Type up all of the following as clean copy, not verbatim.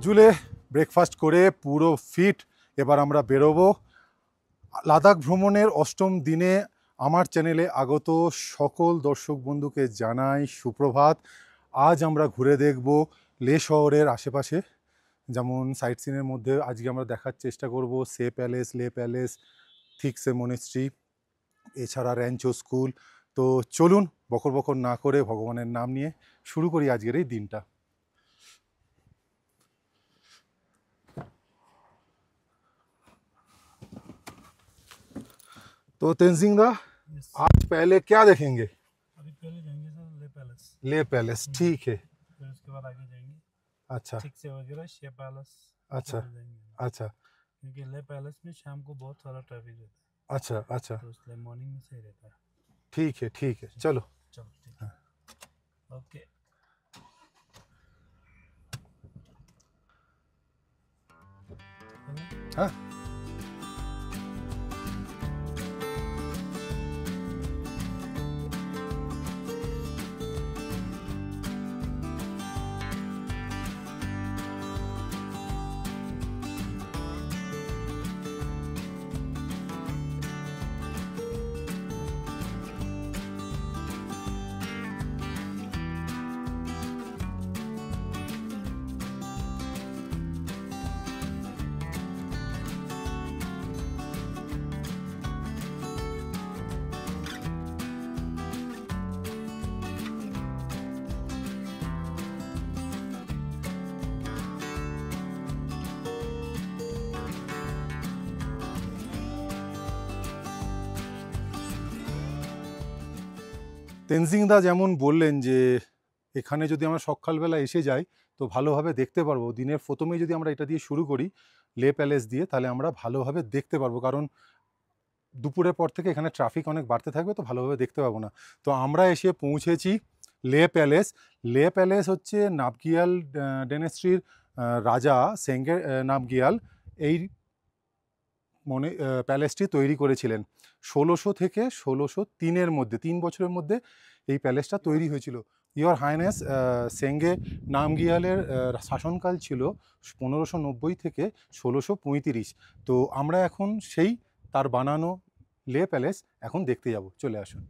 জুলে breakfast করে পুরো fit এবার আমরা বেরোবো লাদাখ ভ্রমণের ৮ম দিনে। আমার চ্যানেলে আগত সকল দর্শক বন্ধুকে জানাই সুপ্রভাত। আজ আমরা ঘুরে দেখব লে শহরের আশেপাশে, যেমন সাইট সিনের মধ্যে আজকে আমরা দেখার চেষ্টা করব সে প্যালেস, লে প্যালেস, থিকসে মনেস্ট্রি, এছাড়া র্যাঞ্চো স্কুল। তো চলুন বকর বকর না করে ভগবানের নাম নিয়ে শুরু করি আজকের এই দিনটা। तो तेंजिंग दा आज पहले क्या देखेंगे? अभी पहले जाएंगे सर ले पैलेस। ले पैलेस, ठीक है। फिर उसके बाद आगे जाएंगे अच्छा ठीक से वगैरह शे पैलेस। अच्छा अच्छा क्योंकि ले पैलेस में शाम को बहुत सारा ट्रैफिक रहता है। अच्छा अच्छा तो इसलिए मॉर्निंग में सही रहता है। ठीक है चलो चलो ठीक है। ओके हाँ তেনজিং দা যেমন বললেন যে এখানে যদি আমরা সকালবেলা এসে যাই তো ভালোভাবে দেখতে পারবো। দিনের প্রথমেই যদি আমরা এটা দিয়ে শুরু করি লে প্যালেস দিয়ে, তাহলে আমরা ভালোভাবে দেখতে পারবো, কারণ দুপুরের পর থেকে এখানে ট্রাফিক অনেক বাড়তে থাকবে, তো ভালোভাবে দেখতে পাবো না। তো আমরা এসে পৌঁছেছি লে প্যালেস। লে প্যালেস হচ্ছে নামগিয়াল ডাইনেস্টির রাজা সেঙ্গে নামগিয়াল এই প্যালেসটি তৈরি করেছিলেন ১৬০০ থেকে ১৬০৩-এর মধ্যে, ৩ বছরের মধ্যে এই প্যালেসটা তৈরি হয়েছিল। ইওর হাইনেস সেঙ্গে নামগিয়ালের শাসনকাল ছিল ১৫৯০ থেকে ১৬৩৫। তো আমরা এখন সেই তার বানানো লে প্যালেস এখন দেখতে যাব, চলে আসুন।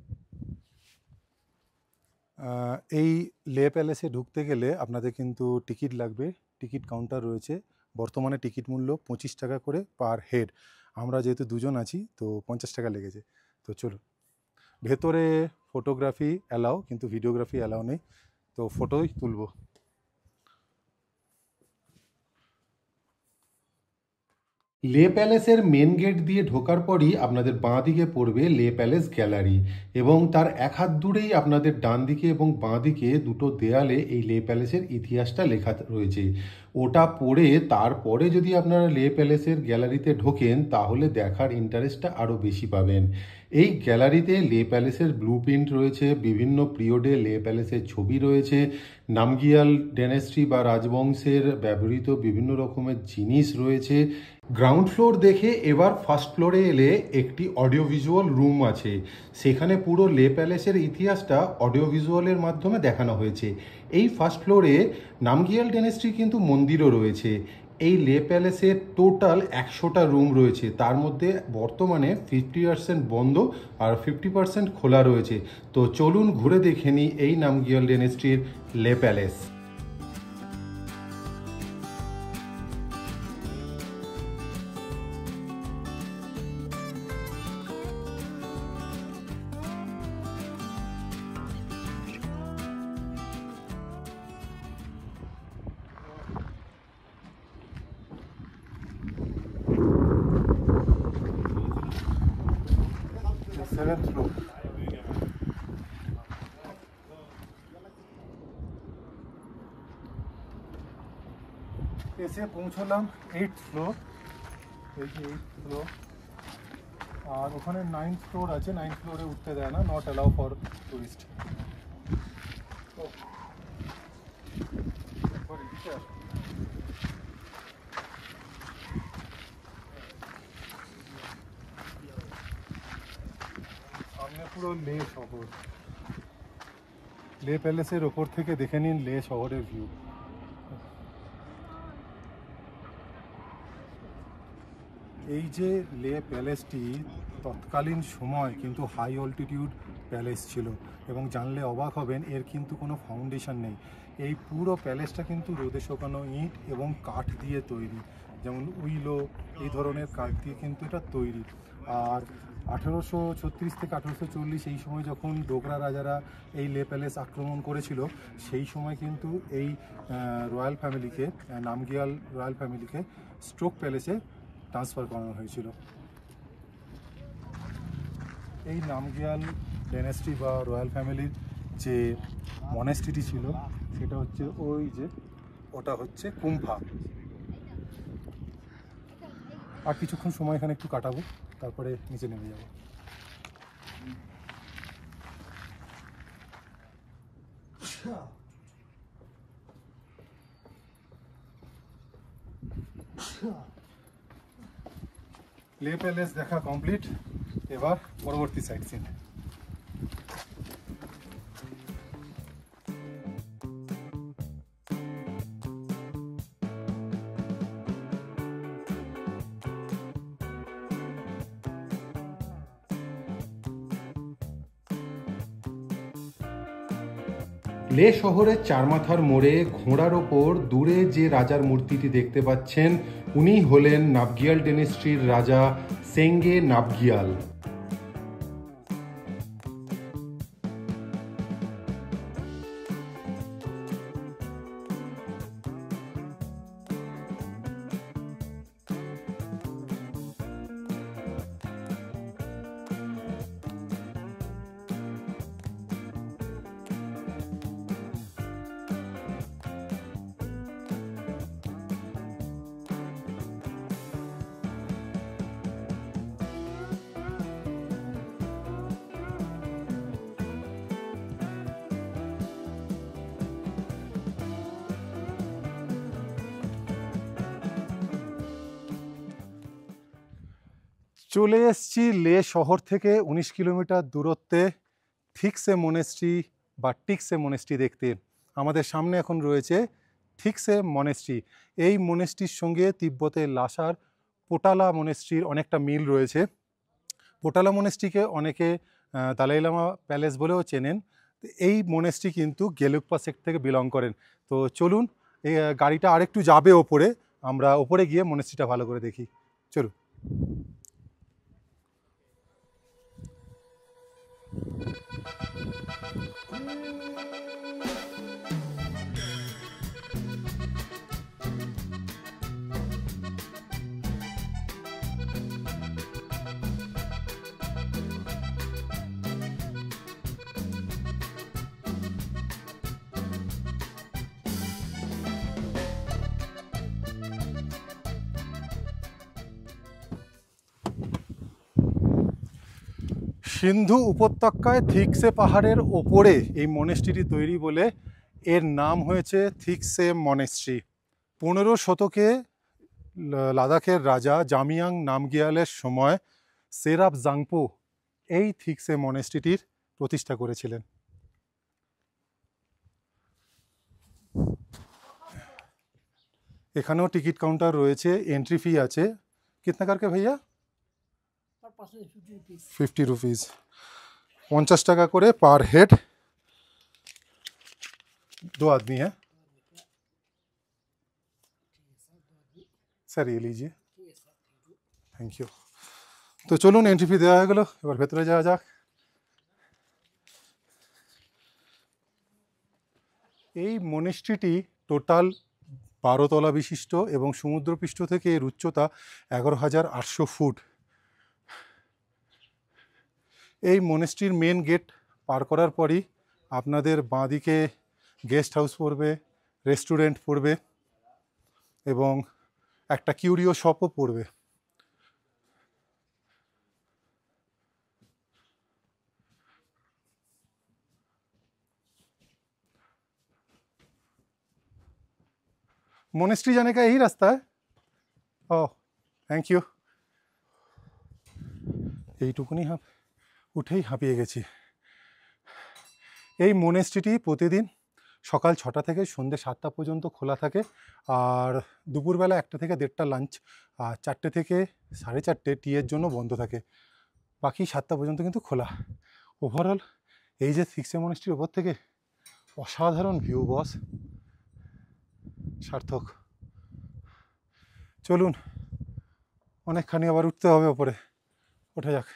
এই লে প্যালেসে ঢুকতে গেলে আপনাদের কিন্তু টিকিট লাগবে, টিকিট কাউন্টার রয়েছে। বর্তমানে টিকিট মূল্য ২৫ টাকা করে পার হেড। আমরা যেহেতু দুজন আছি তো ৫০ টাকা লেগেছে। তো চলুন, ভেতরে ফটোগ্রাফি অ্যালাও, কিন্তু ভিডিওগ্রাফি অ্যালাও নেই, তো ফটোই তুলব। লে প্যালেসের মেন গেট দিয়ে ঢোকার পরই আপনাদের বাঁ দিকে পড়বে লে প্যালেস গ্যালারি, এবং তার এক হাত দূরেই আপনাদের ডান দিকে এবং বাঁ দিকে দুটো দেয়ালে এই লে প্যালেসের ইতিহাসটা লেখা রয়েছে। ওটা পড়ে তারপরে যদি আপনারা লে প্যালেসের গ্যালারিতে ঢোকেন তাহলে দেখার ইন্টারেস্টটা আরও বেশি পাবেন। এই গ্যালারিতে লে প্যালেসের ব্লু প্রিন্ট রয়েছে, বিভিন্ন পিরিয়ডে লে প্যালেসের ছবি রয়েছে, নামগিয়াল ডাইনেস্টি বা রাজবংশের ব্যবহৃত বিভিন্ন রকমের জিনিস রয়েছে। গ্রাউন্ড ফ্লোর দেখে এবার ফার্স্ট ফ্লোরে এলে একটি অডিও ভিজুয়াল রুম আছে, সেখানে পুরো লে প্যালেসের ইতিহাসটা অডিও ভিজুয়ালের মাধ্যমে দেখানো হয়েছে। এই ফার্স্ট ফ্লোরে নামগিয়াল ডাইনেস্টির কিন্তু মন্দিরও রয়েছে। এই লে প্যালেসে টোটাল ১০০টা রুম রয়েছে, তার মধ্যে বর্তমানে 50% বন্ধ আর 50% খোলা রয়েছে। তো চলুন ঘুরে দেখে নিই এই নামগিয়াল ডাইনেস্টির লে প্যালেস। Seventh floor. এসে পৌঁছলাম 8th ফ্লোর, এই যে 8th ফ্লোর, আর ওখানে 9th ফ্লোর আছে, 9th ফ্লোরে উঠতে দেয় না, নট অ্যালাউ ফর টুরিস্ট। পুরো লে শহর, লে প্যালেসের ওপর থেকে দেখে নিন লে শহরের ভিউ। এই যে লে প্যালেসটি তৎকালীন সময় কিন্তু হাই অল্টিটিউড প্যালেস ছিল, এবং জানলে অবাক হবেন এর কিন্তু কোনো ফাউন্ডেশন নেই। এই পুরো প্যালেসটা কিন্তু রোদে শুকানো ইট এবং কাঠ দিয়ে তৈরি, যেমন উইলো এই ধরনের কাঠ দিয়ে কিন্তু এটা তৈরি। আর 1836 থেকে 1840 এই সময় যখন ডোগরা রাজারা এই লে প্যালেস আক্রমণ করেছিল, সেই সময় কিন্তু এই রয়্যাল ফ্যামিলিকে, নামগিয়াল রয়্যাল ফ্যামিলিকে স্ট্রোক প্যালেসে ট্রান্সফার করানো হয়েছিল। এই নামগিয়াল ডাইনেস্টি বা রয়্যাল ফ্যামিলির যে মনেস্ট্রিটি ছিল সেটা হচ্ছে ওই যে, ওটা হচ্ছে কুম্ফা। আর কিছুক্ষণ সময় এখানে একটু কাটাবো, তারপরে নিচে নেমে যাবো। লে প্যালেস দেখা কমপ্লিট, এবার পরবর্তী সাইট সিন। লে শহরের চারমাথার মোড়ে ঘোড়ার ওপর দূরে যে রাজার মূর্তিটি দেখতে পাচ্ছেন, উনি হলেন নাবগিয়াল ডাইনেস্টির রাজা সেঙ্গে নাবগিয়াল। চলে এসছি লে শহর থেকে 19 কিলোমিটার দূরত্বে থিকসে মনেস্ট্রি বা টিকসে মনেস্ট্রি দেখতে। আমাদের সামনে এখন রয়েছে থিকসে মনেস্ট্রি। এই মনেস্ট্রির সঙ্গে তিব্বতের লাসার পোটালা মনেস্ট্রির অনেকটা মিল রয়েছে। পোটালা মনেস্ট্রিকে অনেকে দালাই লামা প্যালেস বলেও চেনেন। এই মনেস্ট্রি কিন্তু গেলুকপা সেক্ট থেকে বিলং করেন। তো চলুন, এই গাড়িটা আরেকটু যাবে ওপরে, আমরা ওপরে গিয়ে মনেস্ট্রিটা ভালো করে দেখি। চলুন। সিন্ধু উপত্যকায় থিকসে পাহাড়ের ওপরে এই মনেস্ট্রিটি তৈরি বলে এর নাম হয়েছে থিকসে মনেস্ট্রি। 15 শতকে লাদাখের রাজা জামিয়াং নামগিয়ালের সময় সেরাপ জাংপো এই থিকসে মনেস্ট্রিটির প্রতিষ্ঠা করেছিলেন। এখানেও টিকিট কাউন্টার রয়েছে, এন্ট্রি ফি আছে। কিতনা করকে ভাইয়া? 50 রুপিস, 50 টাকা করে পার হেড। 2 आदमी है স্যার, ये लीजिए, থ্যাংক ইউ। তো চলুন, এন্ট্রি ফি দেওয়া হয়ে গেল, এবার ভেতরে যাওয়া যাক। এই মনেস্ট্রিটি টোটাল 12 তলা বিশিষ্ট এবং সমুদ্রপৃষ্ঠ থেকে এর উচ্চতা 11,800 ফুট। এই মনেস্ট্রির মেন গেট পার করার পরই আপনাদের বাঁদিকে গেস্ট হাউস পড়বে, রেস্টুরেন্ট পড়বে এবং একটা কিউরিও শপও পড়বে। मोनेस्ट्री जाने का यही रास्ता है? ओह, थैंक यू। এইটুকুনি হবে, উঠেই হাঁপিয়ে গেছি। এই মনেস্ট্রিটি প্রতিদিন সকাল 6টা থেকে সন্ধ্যে 7টা পর্যন্ত খোলা থাকে, আর দুপুরবেলা 1টা থেকে 1:30টা লাঞ্চ, আর 4টে থেকে 4:30 টিয়ের জন্য বন্ধ থাকে, বাকি 7টা পর্যন্ত কিন্তু খোলা। ওভারঅল এই যে থিক্সে মনেস্ট্রির ওপর থেকে অসাধারণ ভিউ বস, সার্থক। চলুন, অনেকখানি আবার উঠতে হবে ওপরে, ওঠা যাক।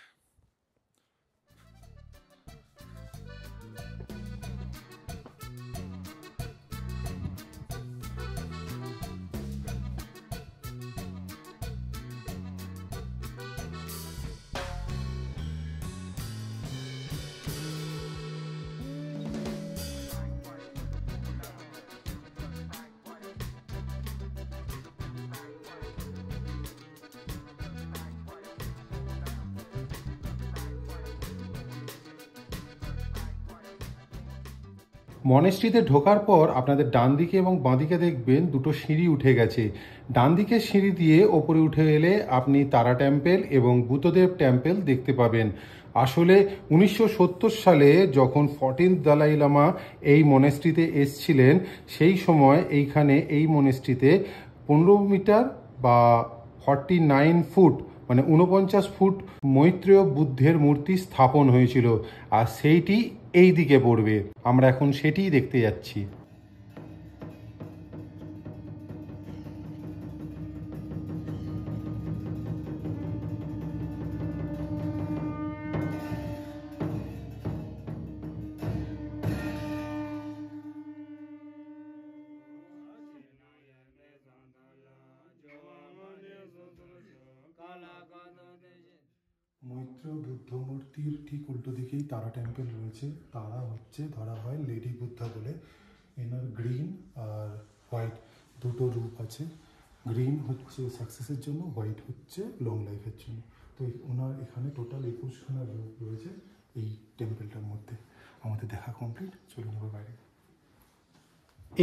মনেস্ট্রিতে ঢোকার পর আপনাদের ডান দিকে এবং বাঁ দিকে দেখবেন দুটো সিঁড়ি উঠে গেছে। ডান দিকের সিঁড়ি দিয়ে ওপরে উঠে এলে আপনি তারা টেম্পেল এবং বুদ্ধদেব টেম্পেল দেখতে পাবেন। আসলে 1970 সালে যখন 14th দালাই লামা এই মনেস্ট্রিতে এসছিলেন, সেই সময় এইখানে এই মনেস্ট্রিতে 15 মিটার বা 49 ফুট মানে 49 ফুট মৈত্রেয় বুদ্ধের মূর্তি স্থাপন হয়েছিল, আর সেইটি এই দিকে পড়বে। আমরা এখন সেটিই দেখতে যাচ্ছি। মৈত্রেয় বুদ্ধ মূর্তির ঠিক উল্টো দিকেই তারা টেম্পল রয়েছে। তারা হচ্ছে ধরা হয় লেডি বুদ্ধা বলে। এনার গ্রিন আর হোয়াইট দুটো রূপ আছে। গ্রিন হচ্ছে সাকসেসের জন্য, হোয়াইট হচ্ছে লং লাইফের জন্য। তো ওনার এখানে টোটাল 21খানা রূপ রয়েছে এই টেম্পলটার মধ্যে। আমাদের দেখা কমপ্লিট, চলুন এবার বাইরে।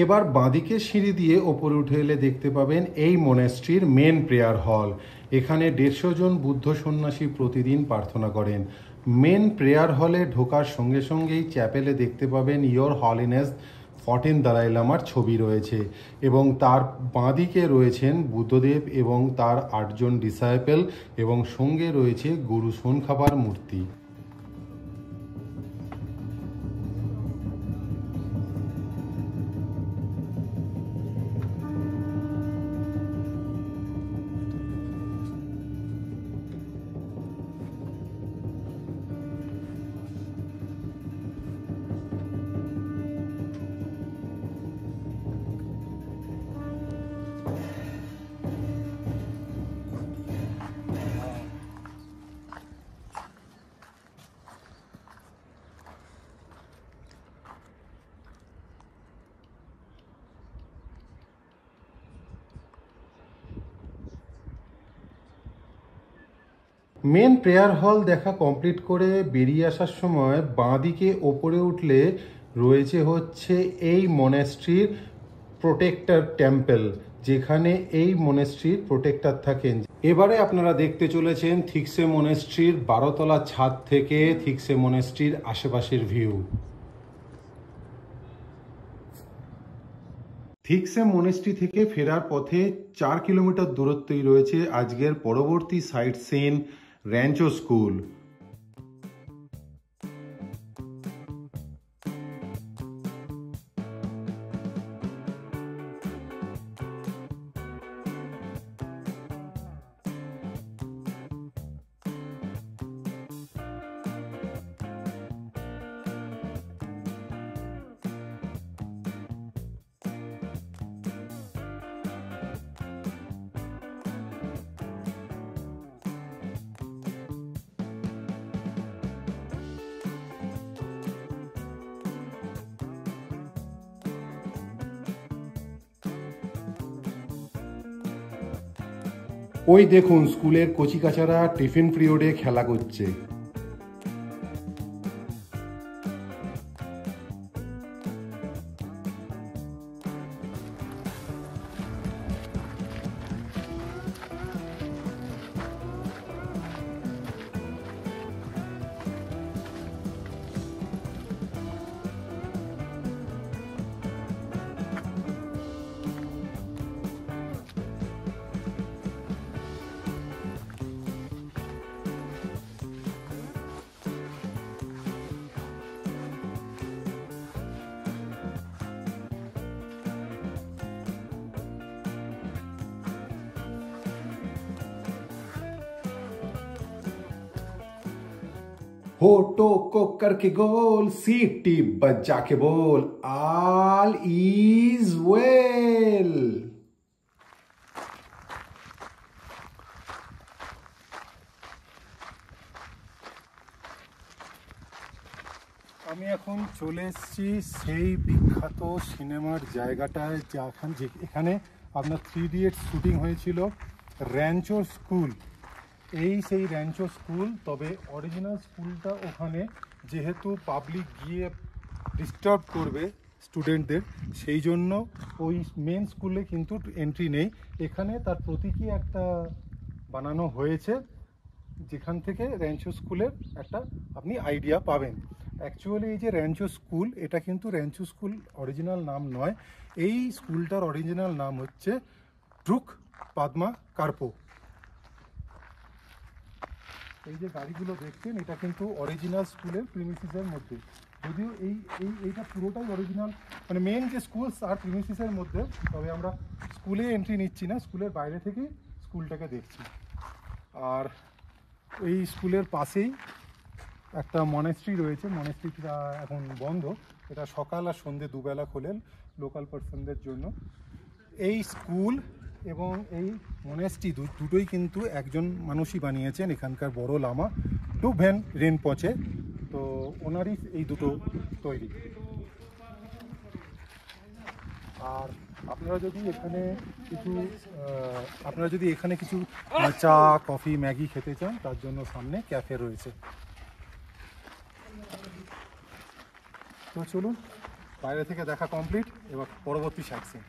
এবার বাঁদিকে সিঁড়ি দিয়ে ওপরে উঠে এলে দেখতে পাবেন এই মনেস্ট্রির মেন প্রেয়ার হল। এখানে 150 জন বুদ্ধ সন্ন্যাসী প্রতিদিন প্রার্থনা করেন। মেন প্রেয়ার হলে ঢোকার সঙ্গে সঙ্গেই চ্যাপেলে দেখতে পাবেন ইয়োর হলিনেস 14 দালাই লামার ছবি রয়েছে, এবং তার বাঁদিকে রয়েছেন বুদ্ধদেব এবং তার 8 জন ডিসাইপেল, এবং সঙ্গে রয়েছে গুরু সোনখাবার মূর্তি। মেন প্রেয়ার হল দেখা কমপ্লিট করে বেরিয়ে আসার সময় বাঁদিকে ওপরে উঠলে রয়েছে হচ্ছে এই মনেস্ট্রির প্রোটেক্টর টেম্পল, যেখানে এই মনেস্ট্রির প্রোটেক্টর থাকেন। এবারে আপনারা দেখতে চলেছেন থিক্সে মনেস্ট্রির 12তলা ছাদ থেকে থিক্সে মনেস্ট্রির আশেপাশের ভিউ। থিক্সে মনেস্ট্রি থেকে ফেরার পথে 4 কিলোমিটার দূরত্বই রয়েছে আজকের পরবর্তী সাইট সিন র্যাঞ্চো স্কুল। ওই দেখুন স্কুলের কচিকাচারা টিফিন পিরিয়ডে খেলা করছে। होठों को करके गोल, सीटी बजा के बोल, ऑल इज वेल। আমি এখন চলে এসেছি সেই বিখ্যাত সিনেমার জায়গাটায়, এখানে আপনার 3 ইডিয়টস শুটিং হয়েছিল, র্যাঞ্চো স্কুল। এই সেই র্যাঞ্চো স্কুল, তবে অরিজিনাল স্কুলটা ওখানে, যেহেতু পাবলিক গিয়ে ডিস্টার্ব করবে স্টুডেন্টদের, সেই জন্য ওই মেন স্কুলে কিন্তু এন্ট্রি নেই। এখানে তার প্রতীকী একটা বানানো হয়েছে, যেখান থেকে র্যাঞ্চো স্কুলের একটা আপনি আইডিয়া পাবেন। অ্যাকচুয়ালি এই যে র্যাঞ্চো স্কুল, এটা কিন্তু র্যাঞ্চো স্কুল অরিজিনাল নাম নয়। এই স্কুলটার অরিজিনাল নাম হচ্ছে ড্রুক পাদমা কার্পো। এই যে গাড়িগুলো দেখছেন, এটা কিন্তু অরিজিনাল স্কুলের প্রিমিসিসের মধ্যে, যদিও এইটা পুরোটাই অরিজিনাল, মানে মেন যে স্কুল আর প্রিমিসিসের মধ্যে। তবে আমরা স্কুলে এন্ট্রি নিচ্ছি না, স্কুলের বাইরে থেকেই স্কুলটাকে দেখছি। আর এই স্কুলের পাশেই একটা মনেস্ট্রি রয়েছে, মনেস্ট্রিটা এখন বন্ধ, এটা সকাল আর সন্ধ্যে দুবেলা খোলেন লোকাল পার্সনদের জন্য। এই স্কুল এবং এই মনেস্ট্রি দুটোই কিন্তু একজন মানুষই বানিয়েছেন, এখানকার বড় লামা ডুভেন রিনপোচে, তো ওনারই এই দুটো তৈরি। আর আপনারা যদি এখানে কিছু চা কফি ম্যাগি খেতে চান, তার জন্য সামনে ক্যাফে রয়েছে। তো চলুন, বাইরে থেকে দেখা কমপ্লিট, এবার পরবর্তী সাইট সিন।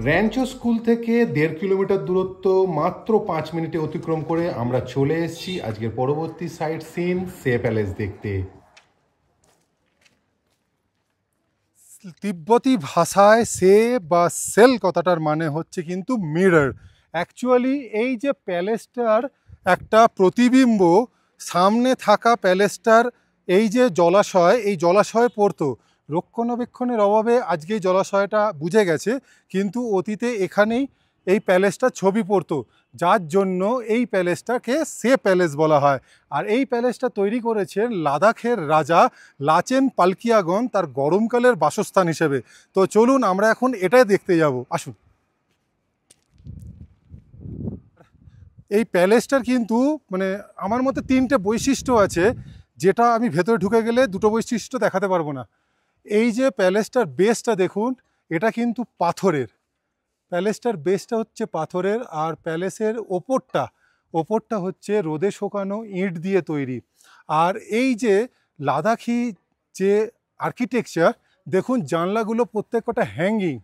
র্যাঞ্চো স্কুল থেকে 1.5 কিলোমিটার দূরত্ব মাত্র 5 মিনিটে অতিক্রম করে আমরা চলে এসেছি আজকের পরবর্তী সাইট সিন সে প্যালেস দেখতে। তিব্বতী ভাষায় সে বা সেল কথাটার মানে হচ্ছে কিন্তু মিরর। অ্যাকচুয়ালি এই যে প্যালেসটার একটা প্রতিবিম্ব, সামনে থাকা প্যালেসটার এই যে জলাশয়, এই জলাশয়ে পড়তো। রক্ষণাবেক্ষণের অভাবে আজকে এই জলাশয়টা বুঝে গেছে, কিন্তু অতীতে এখানেই এই প্যালেসটা ছবি পড়তো, যার জন্য এই প্যালেসটাকে সে প্যালেস বলা হয়। আর এই প্যালেসটা তৈরি করেছেন লাদাখের রাজা লাচেন পালকিয়াগন তার গরমকালের বাসস্থান হিসেবে। তো চলুন আমরা এখন এটাই দেখতে যাব, আসুন। এই প্যালেসটার কিন্তু মানে আমার মতে 3টে বৈশিষ্ট্য আছে, যেটা আমি ভেতরে ঢুকে গেলে 2টো বৈশিষ্ট্য দেখাতে পারবো না। এই যে প্যালেসটার বেসটা দেখুন, এটা কিন্তু পাথরের, প্যালেসটার বেসটা হচ্ছে পাথরের। আর প্যালেসের ওপরটা হচ্ছে রোদে শুকানো ইট দিয়ে তৈরি। আর এই যে লাদাখি যে আর্কিটেকচার দেখুন, জানলাগুলো প্রত্যেকটা হ্যাঙ্গিং,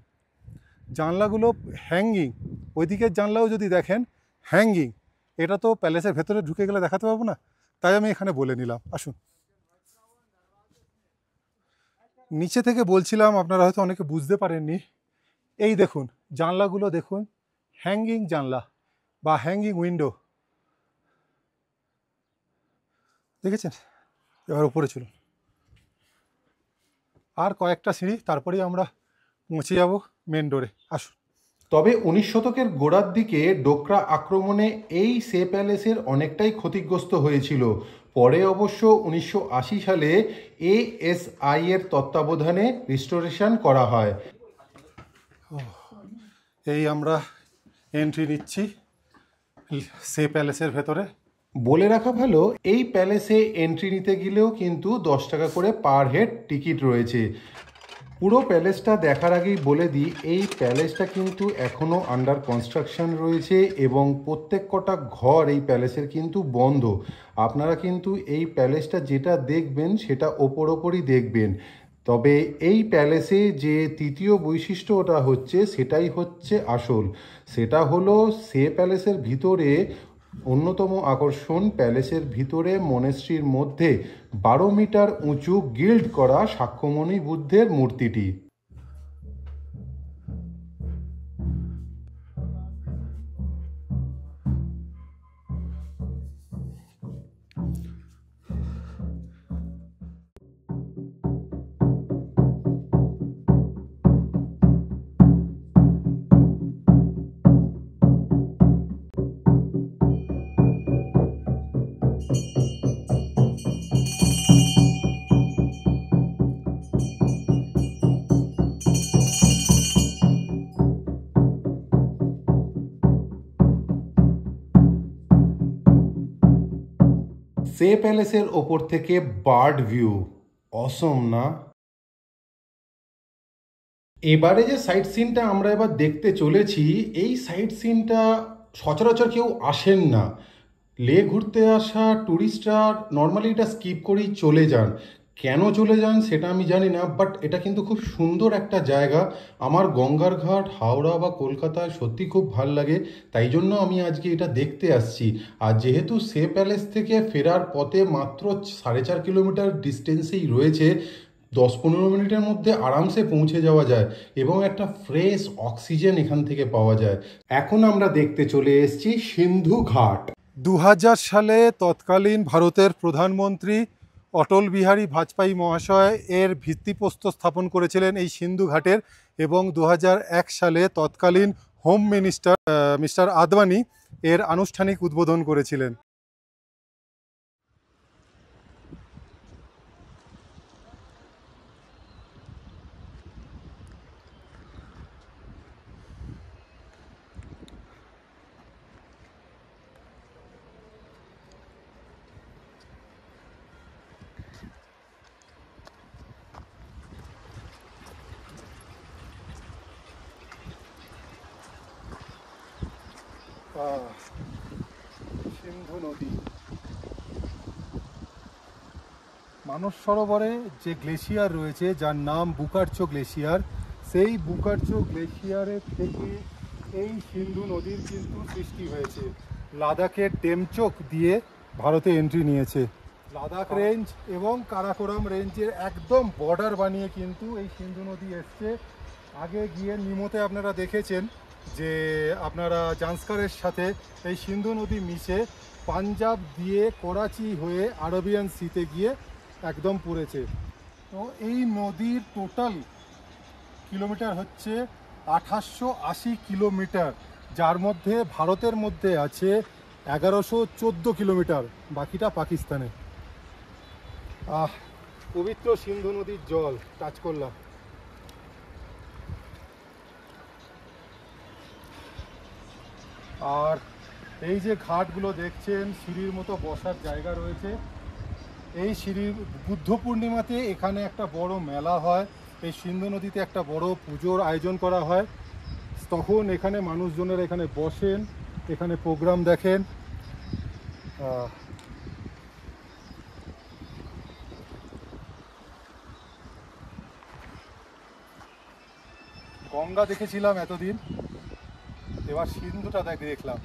ওইদিকের জানলাও যদি দেখেন হ্যাঙ্গিং। এটা তো প্যালেসের ভেতরে ঢুকে গেলে দেখাতে পারবো না, তাই আমি এখানে বলে নিলাম। আসুন, নিচে থেকে বলছিলাম, আপনারা হয়তো অনেকে বুঝতে পারেননি। এই দেখুন জানলাগুলো দেখুন, হ্যাঙ্গিং জানলা বা হ্যাঙ্গিং উইন্ডো, দেখেছেন? এবার উপরে ছিল আর কয়েকটা সিঁড়ি, তারপরেই আমরা পৌঁছে যাব মেন ডোরে। আসুন। তবে 19 শতকের গোড়ার দিকে ডোকরা আক্রমণে এই সে প্যালেসের অনেকটাই ক্ষতিগ্রস্ত হয়েছিল। পরে অবশ্য 1980 সালে ASI এর তত্ত্বাবধানে রিস্টোরেশন করা হয়। এই আমরা এন্ট্রি নিচ্ছি সে প্যালেসের ভেতরে। বলে রাখা ভালো, এই প্যালেসে এন্ট্রি নিতে গেলেও কিন্তু 10 টাকা করে পার হেড টিকিট রয়েছে। পুরো প্যালেসটা দেখার আগেই বলে দিই, এই প্যালেসটা কিন্তু এখনও আন্ডার কনস্ট্রাকশন রয়েছে এবং প্রত্যেক কটা ঘর এই প্যালেসের কিন্তু বন্ধ। আপনারা কিন্তু এই প্যালেসটা যেটা দেখবেন সেটা ওপরই দেখবেন। তবে এই প্যালেসে যে তৃতীয় বৈশিষ্ট্যটা হচ্ছে সেটাই হচ্ছে আসল, সেটা হলো সে প্যালেসের ভিতরে অন্যতম আকর্ষণ, প্যালেসের ভিতরে মনেস্ট্রির মধ্যে 12 মিটার উঁচু গিল্ড করা সাক্ষ্যমণি বুদ্ধের মূর্তিটি। সে প্যালেসের ওপর থেকে বার্ড ভিউ অসম না? এবারে যে সাইট সিনটা আমরা এবার দেখতে চলেছি, এই সাইট সিনটা সচরাচর কেউ আসেন না। লে ঘুরতে আসা ট্যুরিস্টরা নর্মালি এটা স্কিপ করেই চলে যান। কেন চলে যান সেটা আমি জানি না, বাট এটা কিন্তু খুব সুন্দর একটা জায়গা। আমার গঙ্গার ঘাট হাওড়া বা কলকাতায় সত্যি খুব ভাল লাগে, তাই জন্য আমি আজকে এটা দেখতে আসছি। আর যেহেতু সে প্যালেস থেকে ফেরার পথে মাত্র 4.5 কিলোমিটার ডিস্টেন্সেই রয়েছে, 10-15 মিনিটের মধ্যে আরামসে পৌঁছে যাওয়া যায় এবং একটা ফ্রেশ অক্সিজেন এখান থেকে পাওয়া যায়। এখন আমরা দেখতে চলে এসেছি সিন্ধু ঘাট। 2000 সালে তৎকালীন ভারতের প্রধানমন্ত্রী অটল বিহারী বাজপেয়ী মহাশয় এর ভিত্তিপ্রস্তর স্থাপন করেছিলেন এই সিন্ধু ঘাটের, এবং 2001 সালে তৎকালীন হোম মিনিস্টার মিস্টার আদবানি এর আনুষ্ঠানিক উদ্বোধন করেছিলেন। সিন্ধু নদী, মানস সরোবরে যে গ্লেশিয়ার রয়েছে যার নাম বুকারচো গ্লেশিয়ার, সেই বুকারচো গ্লেশিয়ারের থেকে এই সিন্ধু নদীর কিন্তু সৃষ্টি হয়েছে। লাদাখের ডেমচোক দিয়ে ভারতে এন্ট্রি নিয়েছে। লাদাখ রেঞ্জ এবং কারাকোরাম রেঞ্জের একদম বর্ডার বানিয়ে কিন্তু এই সিন্ধু নদী এসছে। আগে গিয়ে নিমোতে আপনারা দেখেছেন যে আপনারা জান্সকারের সাথে এই সিন্ধু নদী মিশে পাঞ্জাব দিয়ে করাচি হয়ে আরবিয়ান সিতে গিয়ে একদম পড়েছে। তো এই নদীর টোটাল কিলোমিটার হচ্ছে 2880 কিলোমিটার, যার মধ্যে ভারতের মধ্যে আছে 1114 কিলোমিটার, বাকিটা পাকিস্তানে। পবিত্র সিন্ধু নদীর জল টাচ করলাম। আর এই যে ঘাটগুলো দেখছেন, সিঁড়ির মতো বসার জায়গা রয়েছে। এই সিঁড়ির বুদ্ধ পূর্ণিমাতে এখানে একটা বড় মেলা হয়, এই সিন্ধু নদীতে একটা বড় পুজোর আয়োজন করা হয়, তখন এখানে মানুষজনেরা এখানে বসেন, এখানে প্রোগ্রাম দেখেন। গঙ্গা দেখেছিলাম এতদিন, এবার সিন্ধুটা দেখলাম।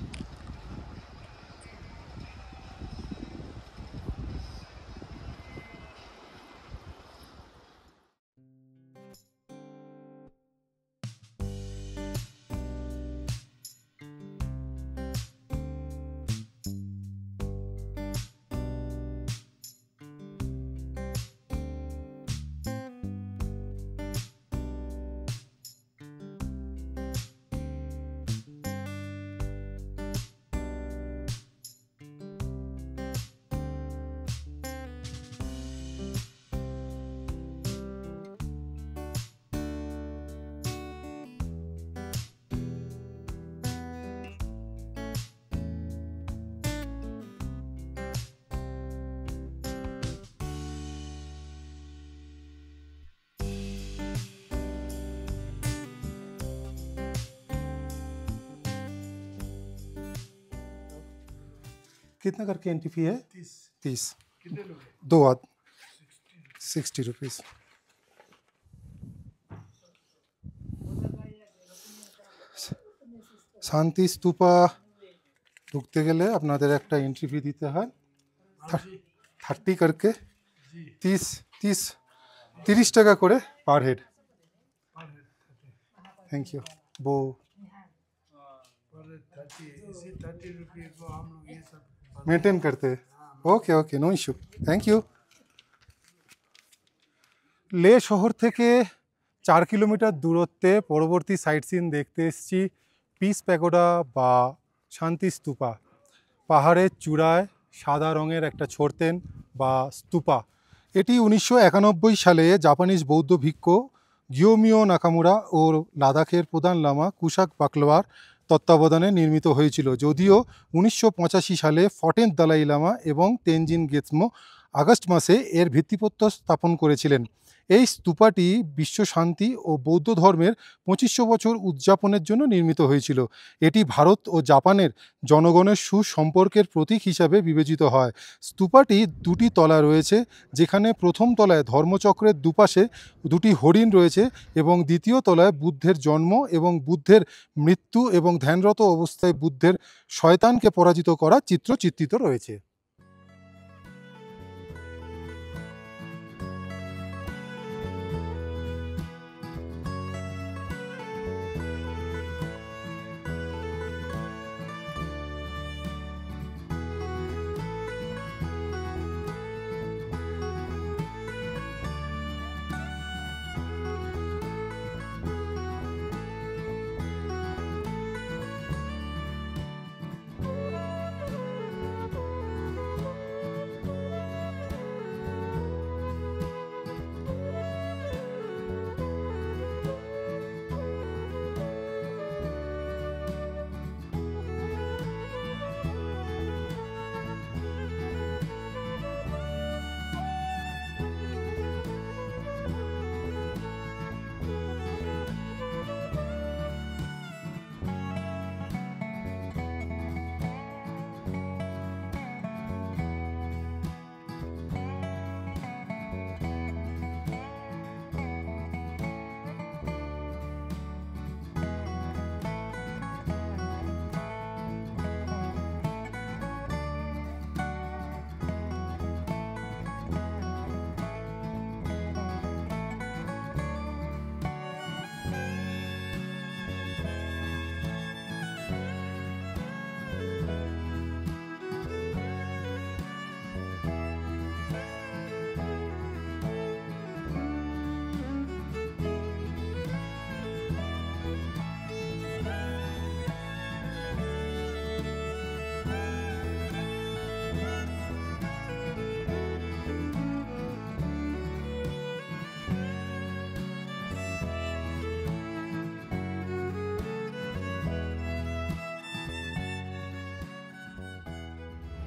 कितना करके एंट्री फी है? 30। कितने लोग हैं? 2 आद 60 रुपीज़। শান্তি স্তূপা ঢুকতে গেলে আপনাদের একটা এন্ট্রি ফি দিতে হয় 30 करके 30 টাকা করে পার হেড। Thank you. वो पर 30 इसी 30 रुपये को हम लोग ये सब मेंटेन करते हैं। Okay okay, no issue, thank you. লে শহর থেকে 4 কিলোমিটার দূরত্বে পরবর্তী সাইট সিন দেখতে এসেছি পিস প্যাগোডা বা শান্তি স্তূপা। পাহাড়ের চূড়ায় সাদা রঙের একটা ছোড়তেন বা স্তূপা। এটি 1991 সালে জাপানিজ বৌদ্ধ ভিক্ষু গিয়োমিও নাকামুরা ও লাদাখের প্রধান লামা কুশাক বাকলওয়ার তত্ত্বাবধানে নির্মিত হয়েছিল, যদিও 1985 সালে 14th দালাই লামা এবং তেনজিন গেতসমো আগস্ট মাসে এর ভিত্তিপ্রস্তর স্থাপন করেছিলেন। এই স্তূপাটি বিশ্ব শান্তি ও বৌদ্ধ ধর্মের 2500 বছর উদযাপনের জন্য নির্মিত হয়েছিল। এটি ভারত ও জাপানের জনগণের সুসম্পর্কের প্রতীক হিসাবে বিবেচিত হয়। স্তূপাটি 2টি তলা রয়েছে, যেখানে প্রথম তলায় ধর্মচক্রের দুপাশে 2টি হরিণ রয়েছে এবং দ্বিতীয় তলায় বুদ্ধের জন্ম এবং বুদ্ধের মৃত্যু এবং ধ্যানরত অবস্থায় বুদ্ধের শয়তানকে পরাজিত করা চিত্র চিত্রিত রয়েছে।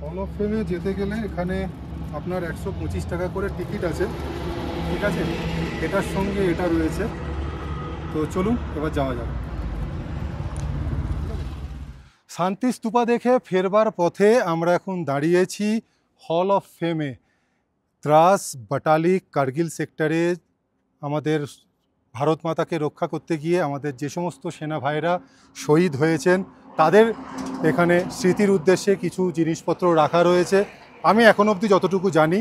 হল অফ ফেমে যেতে গেলে এখানে আপনার 125 টাকা করে টিকিট আছে, ঠিক আছে? এটার সঙ্গে এটা রয়েছে। তো চলুন এবার যাওয়া যাক। শান্তি স্তূপা দেখে ফেরবার পথে আমরা এখন দাঁড়িয়েছি হল অফ ফেমে। দ্রাস, বাটালি, কার্গিল সেক্টরে আমাদের ভারত মাতাকে রক্ষা করতে গিয়ে আমাদের যে সমস্ত সেনা ভাইরা শহীদ হয়েছেন তাদের এখানে স্মৃতির উদ্দেশ্যে কিছু জিনিসপত্র রাখা রয়েছে, আমি এখন অবধি যতটুকু জানি।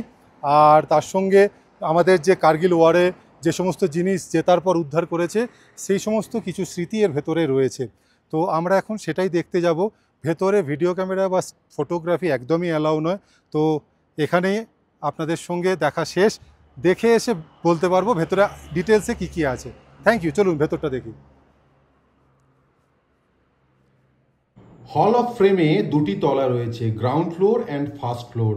আর তার সঙ্গে আমাদের যে কার্গিল ওয়ারে যে সমস্ত জিনিস জেতার পর উদ্ধার করেছে সেই সমস্ত কিছু স্মৃতি এর ভেতরে রয়েছে। তো আমরা এখন সেটাই দেখতে যাব। ভেতরে ভিডিও ক্যামেরা বা ফটোগ্রাফি একদমই অ্যালাউ নয়। তো এখানে আপনাদের সঙ্গে দেখা শেষ, দেখে এসে বলতে পারবো ভেতরে ডিটেলসে কী কী আছে। থ্যাংক ইউ, চলুন ভেতরটা দেখি। হল অফ ফ্রেমে 2টি তলা রয়েছে, ground floor and first floor.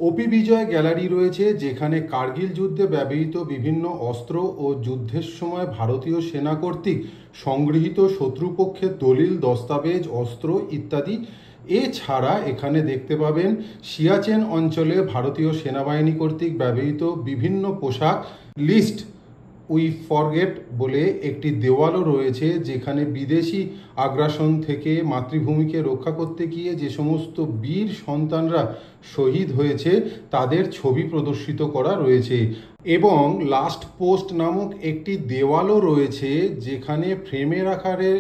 OP Vijay gallery রয়েছে, যেখানে কার্গিল যুদ্ধে ব্যবহৃত বিভিন্ন অস্ত্র ও যুদ্ধের সময় ভারতীয় সেনা কর্তৃক সংগৃহীত শত্রুপক্ষের দলিল, দস্তাবেজ, অস্ত্র ইত্যাদি। এছাড়া এখানে দেখতে পাবেন সিয়াচেন অঞ্চলে ভারতীয় সেনাবাহিনী কর্তৃক ব্যবহৃত বিভিন্ন পোশাক লিস্ট উই ফরগেট বলে একটি দেওয়ালও রয়েছে, যেখানে বিদেশি আগ্রাসন থেকে মাতৃভূমিকে রক্ষা করতে গিয়ে যে সমস্ত বীর সন্তানরা শহীদ হয়েছে তাদের ছবি প্রদর্শিত করা রয়েছে। এবং লাস্ট পোস্ট নামক একটি দেওয়ালও রয়েছে, যেখানে ফ্রেমের আকারে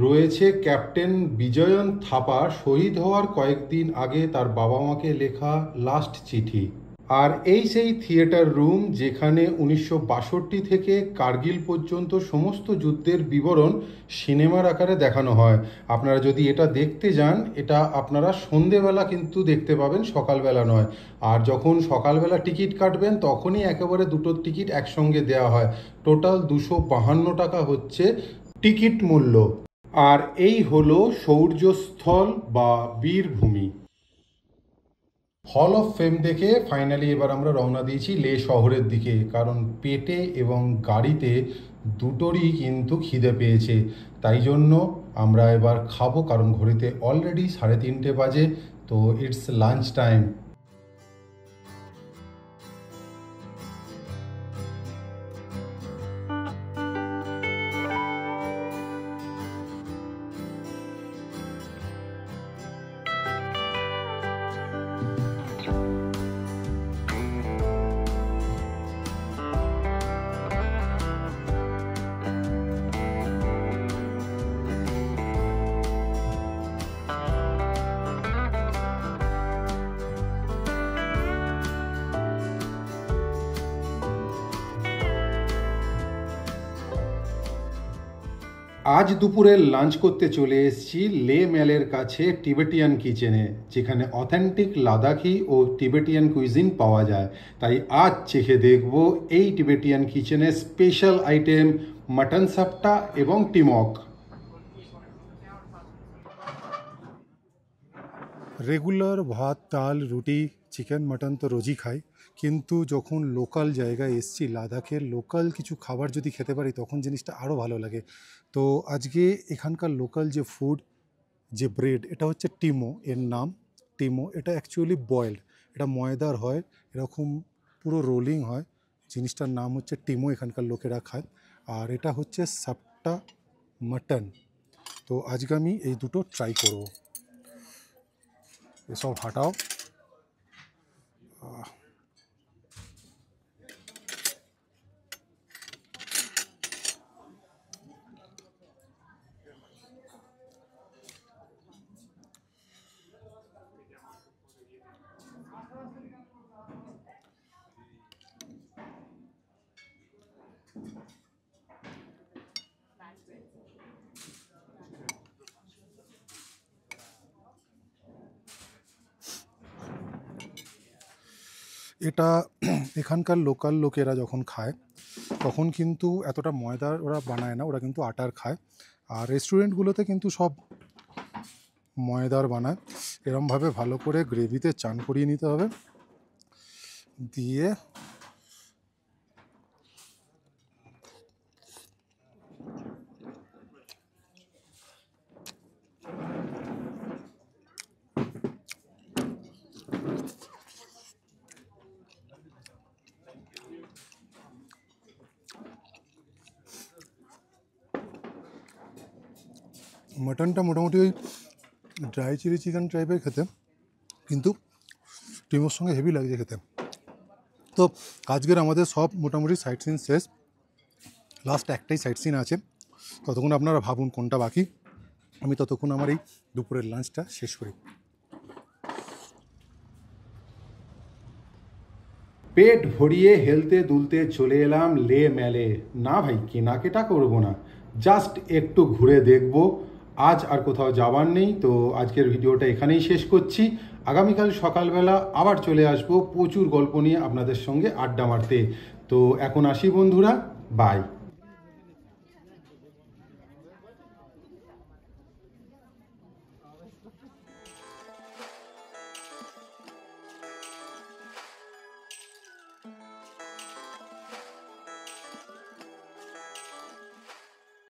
রয়েছে ক্যাপ্টেন বিজয়ন থাপা শহীদ হওয়ার কয়েকদিন আগে তার বাবা মাকে লেখা লাস্ট চিঠি। আর এই সেই থিয়েটার রুম যেখানে 1962 থেকে কার্গিল পর্যন্ত সমস্ত যুদ্ধের বিবরণ সিনেমার আকারে দেখানো হয়। আপনারা যদি এটা দেখতে যান, এটা আপনারা সন্ধেবেলা কিন্তু দেখতে পাবেন, সকালবেলা নয়। আর যখন সকালবেলা টিকিট কাটবেন তখনই একেবারে দুটো টিকিট একসঙ্গে দেওয়া হয়। টোটাল 252 টাকা হচ্ছে টিকিট মূল্য। আর এই হলো শৌর্যস্থল বা বীরভূমি। হল অফ ফেম দেখে ফাইনালি এবার আমরা রওনা দিয়েছি লে শহরের দিকে, কারণ পেটে এবং গাড়িতে দুটোরই কিন্তু খিদে পেয়েছে। তাই জন্য আমরা এবার খাবো, কারণ ঘড়িতে অলরেডি 3:30 বাজে, তো ইটস লাঞ্চ টাইম। আজ দুপুরে লাঞ্চ করতে চলে এসেছি লে ম্যালের কাছে টিবেটিয়ান কিচেনে, যেখানে অথেন্টিক লাদাখি ও টিবেটিয়ান কুইজিন পাওয়া যায়। তাই আজ চেখে দেখব এই টিবেটিয়ান কিচেনের স্পেশাল আইটেম মাটন সাপটা এবং টিমক। রেগুলার ভাত, ডাল, রুটি, চিকেন, মাটন তো রোজই খাই, কিন্তু যখন লোকাল জায়গায় এসছি, লাদাখের লোকাল কিছু খাবার যদি খেতে পারি তখন জিনিসটা আরও ভালো লাগে। তো আজকে এখানকার লোকাল যে ফুড, যে ব্রেড, এটা হচ্ছে টিমো, এর নাম টিমো। এটা অ্যাকচুয়ালি বয়েলড, এটা ময়দার হয়, এরকম পুরো রোলিং হয়। জিনিসটার নাম হচ্ছে টিমো, এখানকার লোকেরা খায়। আর এটা হচ্ছে সাপটা মাটন। তো আজকে আমি এই দুটো ট্রাই করব। এসব হাঁটাও। এটা এখানকার লোকাল লোকেরা যখন খায় তখন কিন্তু এতটা ময়দার ওরা বানায় না, ওরা কিন্তু আটার খায়। আর রেস্টুরেন্টগুলোতে কিন্তু সব ময়দার বানায়। এরমভাবে ভালো করে গ্রেভিতে চান করিয়ে নিতে হবে, দিয়ে মাটনটা মোটামুটি ওই ড্রাই চিলি চিকেন টাইপের খেতে, কিন্তু টিমোর সঙ্গে হেভি লাগছে খেতে। তো আজকের আমাদের সব মোটামুটি সাইট সিন শেষ, লাস্ট একটাই সাইট সিন আছে। ততক্ষণ আপনারা ভাবুন কোনটা বাকি, আমি ততক্ষণ আমার এই দুপুরের লাঞ্চটা শেষ করি। পেট ভরিয়ে হেলতে দুলতে চলে এলাম লে ম্যালে। না ভাই, কেনাকাটা করবো না, জাস্ট একটু ঘুরে দেখব। আজ আর কোথাও যাবার নেই, তো আজকের ভিডিওটা এখানেই শেষ করছি। আগামীকাল সকালবেলা আবার চলে আসবো প্রচুর গল্প নিয়ে আপনাদের সঙ্গে আড্ডা মারতে। তো এখন আসি বন্ধুরা, বাই।